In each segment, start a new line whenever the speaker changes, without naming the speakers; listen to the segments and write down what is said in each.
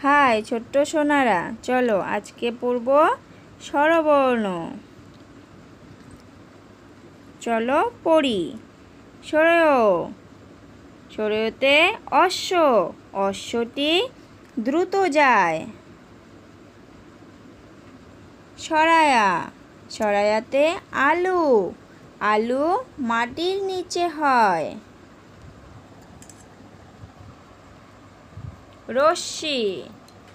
High ছোট্ট সোনারা, চলো আজকে পড়ব স্বরবর্ণ। চলো পড়ি। সরেও, সরেওতে অশ্ব, অশ্বটি দ্রুত যায়। সরায়া, সরায়াতে আলু, আলু মাটির নিচে হয়। রশ্মি,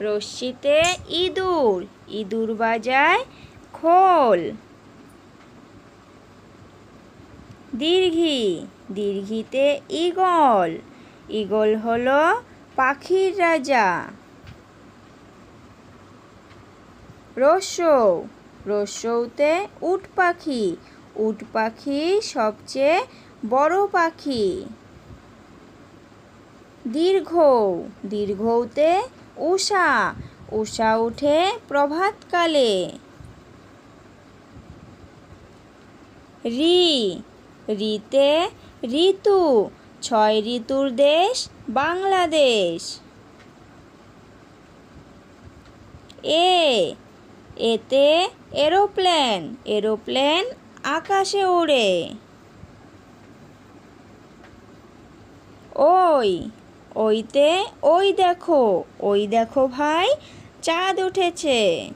রশ্মিতে ইঁদুর, ইঁদুর বাজায় খোল। দীর্ঘি, দীর্ঘিতে ঈগল, ঈগল হলো পাখির রাজা। রস্যৌ, রস্যৌতে উট পাখি, উট পাখি সবচেয়ে বড় পাখি। দীর্ঘ, দীর্ঘৌতে উষা, উষা উঠে প্রভাতকালে। ঋ, ঋতে ঋতু, 6 ঋতুর দেশ বাংলাদেশ। এ, এতে এরোপ্লেন, এরোপ্লেন আকাশে ওড়ে। ওই, ওইতে ওই দেখো, ওই দেখো ভাই চাঁদ উঠেছে।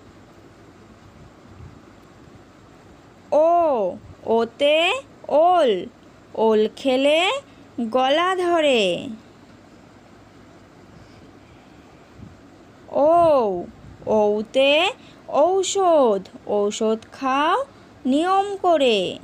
ও, ওতে ওল, ওল খেলে গলা ধরে। ও, ওতে ঔষধ, ঔষধ খাও নিয়ম করে।